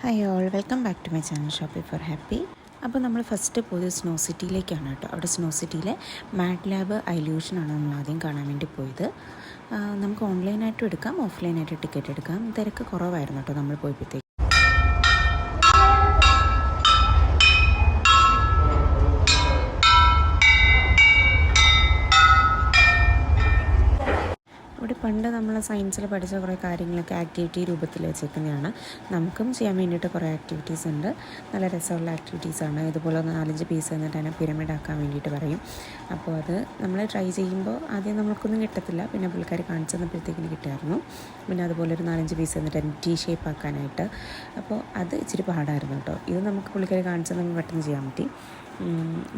Hi all, welcome back to my channel shopping for happy. അപ്പോൾ നമ്മൾ first പോയത് snow സിറ്റിയിലേക്കാണ് കേട്ടോ. അവിടെ സ്നോ സിറ്റിയിലെ മാഡ് ലാബ് ഐല്യൂഷനാണ് നമ്മൾ ആദ്യം കാണാൻ വേണ്ടി പോയത്. നമുക്ക് ഓൺലൈനായിട്ടും എടുക്കാം, ഓഫ്ലൈനായിട്ട് ടിക്കറ്റ് എടുക്കാം. തിരക്ക് കുറവായിരുന്നു കേട്ടോ നമ്മൾ പോയപ്പോഴത്തേക്ക്. ഇവിടെ പണ്ട് നമ്മൾ സയൻസിൽ പഠിച്ച കുറേ കാര്യങ്ങളൊക്കെ ആക്ടിവിറ്റി രൂപത്തിൽ വെച്ചേക്കുന്നതാണ്. നമുക്കും ചെയ്യാൻ വേണ്ടിയിട്ട് കുറേ ആക്ടിവിറ്റീസ് ഉണ്ട്. നല്ല രസമുള്ള ആക്ടിവിറ്റീസാണ്. ഇതുപോലെ 4-5 പീസ് എന്നിട്ട് അതിനെ പിരമിഡ് ആക്കാൻ വേണ്ടിയിട്ട് പറയും. അപ്പോൾ അത് നമ്മൾ ട്രൈ ചെയ്യുമ്പോൾ ആദ്യം നമുക്കൊന്നും കിട്ടത്തില്ല. പിന്നെ പുള്ളിക്കാർ കാണിച്ചു തന്നപ്പോഴത്തേക്കിന് കിട്ടുമായിരുന്നു. പിന്നെ അതുപോലെ ഒരു 4-5 പീസ് എന്നിട്ട് ടി ഷേപ്പ് ആക്കാനായിട്ട്. അപ്പോൾ അത് ഇച്ചിരി പാടായിരുന്നു കേട്ടോ. ഇത് നമുക്ക് പുള്ളിക്കാർ കാണിച്ചു തന്നപ്പോൾ പെട്ടെന്ന് ചെയ്യാൻ പറ്റി.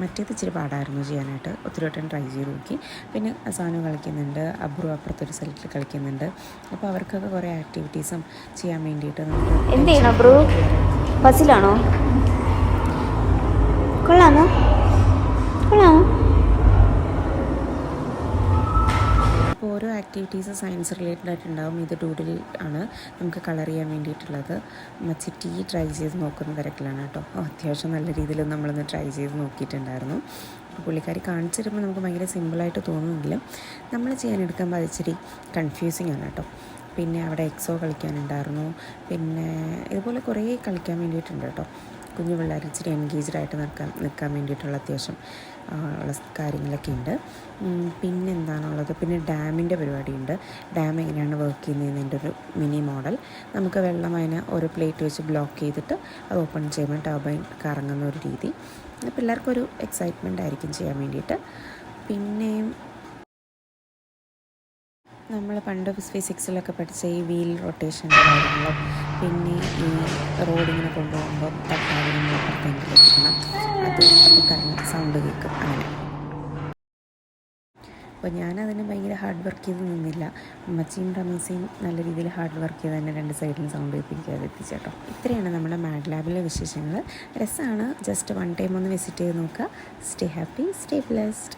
മറ്റേത് ഇച്ചിരി പാടായിരുന്നു ചെയ്യാനായിട്ട്. ഒത്തിരി വട്ടം ട്രൈ ചെയ്ത് നോക്കി. പിന്നെ സാനു കളിക്കുന്നുണ്ട്, അബ്രു അപ്പുറത്തൊരു സ്ഥലത്തിൽ കളിക്കുന്നുണ്ട്. അപ്പോൾ അവർക്കൊക്കെ കുറേ ആക്ടിവിറ്റീസും ചെയ്യാൻ വേണ്ടിയിട്ട് എന്ത് ചെയ്യണം അബ്രു? പസിലാണോ? കൊള്ളാമോ? കൊള്ളാമോ? അപ്പോൾ ഓരോ ആക്ടിവിറ്റീസ് സയൻസ് റിലേറ്റഡ് ആയിട്ടുണ്ടാകും. ഇത് ഡൂഡിൽ ആണ് നമുക്ക് കളർ ചെയ്യാൻ വേണ്ടിയിട്ടുള്ളത്. മച്ചി ട്രൈ ചെയ്ത് നോക്കുന്ന തിരക്കിലാണ് കേട്ടോ. അത്യാവശ്യം നല്ല രീതിയിൽ നമ്മളൊന്ന് ട്രൈ ചെയ്ത് നോക്കിയിട്ടുണ്ടായിരുന്നു. അപ്പോൾ പുള്ളിക്കാരി കാണിച്ചു തരുമ്പോൾ നമുക്ക് ഭയങ്കര സിമ്പിളായിട്ട് തോന്നുമെങ്കിലും നമ്മൾ ചെയ്യാനെടുക്കുമ്പോൾ അത് ഇച്ചിരി കൺഫ്യൂസിങ് ആണ് കേട്ടോ. പിന്നെ അവിടെ എക്സോ കളിക്കാനുണ്ടായിരുന്നു. പിന്നെ ഇതുപോലെ കുറേ കളിക്കാൻ വേണ്ടിയിട്ടുണ്ട് കേട്ടോ. കുഞ്ഞു പിള്ളേർ ഇച്ചിരി എൻഗേജ്ഡായിട്ട് നിൽക്കാൻ വേണ്ടിയിട്ടുള്ള അത്യാവശ്യം ഉള്ള കാര്യങ്ങളൊക്കെ ഉണ്ട്. പിന്നെ എന്താണുള്ളത്, പിന്നെ ഡാമിൻ്റെ പരിപാടിയുണ്ട്. ഡാം എങ്ങനെയാണ് വർക്ക് ചെയ്യുന്നതിൻ്റെ ഒരു മിനി മോഡൽ. നമുക്ക് വെള്ളം അതിനെ ഒരു പ്ലേറ്റ് വെച്ച് ബ്ലോക്ക് ചെയ്തിട്ട് അത് ഓപ്പൺ ചെയ്യുമ്പോൾ ടർബൈൻ കറങ്ങുന്ന ഒരു രീതി. പിള്ളേർക്കൊരു എക്സൈറ്റ്മെൻ്റ് ആയിരിക്കും ചെയ്യാൻ വേണ്ടിയിട്ട്. പിന്നെ നമ്മൾ പണ്ട് ഫിസിക്സിലൊക്കെ പഠിച്ച ഈ വീൽ റൊട്ടേഷൻ്റെ കാര്യങ്ങളും, പിന്നെ ഈ റോഡിങ്ങനെ കൊണ്ടുപോകുമ്പോൾ തട്ടാതെ നമ്മൾ അപ്പുറത്തെങ്കിലും എത്തിക്കണം, അത് കറങ്ങി സൗണ്ട് കേൾക്കും അങ്ങനെ. അപ്പോൾ ഞാനതിന് ഭയങ്കര ഹാർഡ് വർക്ക് ചെയ്ത് നിന്നില്ല. അമ്മച്ചിയും റമീസയും നല്ല രീതിയിൽ ഹാർഡ് വർക്ക് ചെയ്ത് തന്നെ 2 സൈഡിലും സൗണ്ട് കേൾപ്പിക്കാതെ എത്തിച്ചേട്ടോ. ഇത്രയാണ് നമ്മുടെ മാഡ് ലാബിലെ വിശേഷങ്ങൾ. രസമാണ്. ജസ്റ്റ് 1 ടൈം ഒന്ന് വിസിറ്റ് ചെയ്ത് നോക്കുക. Stay happy, stay blessed.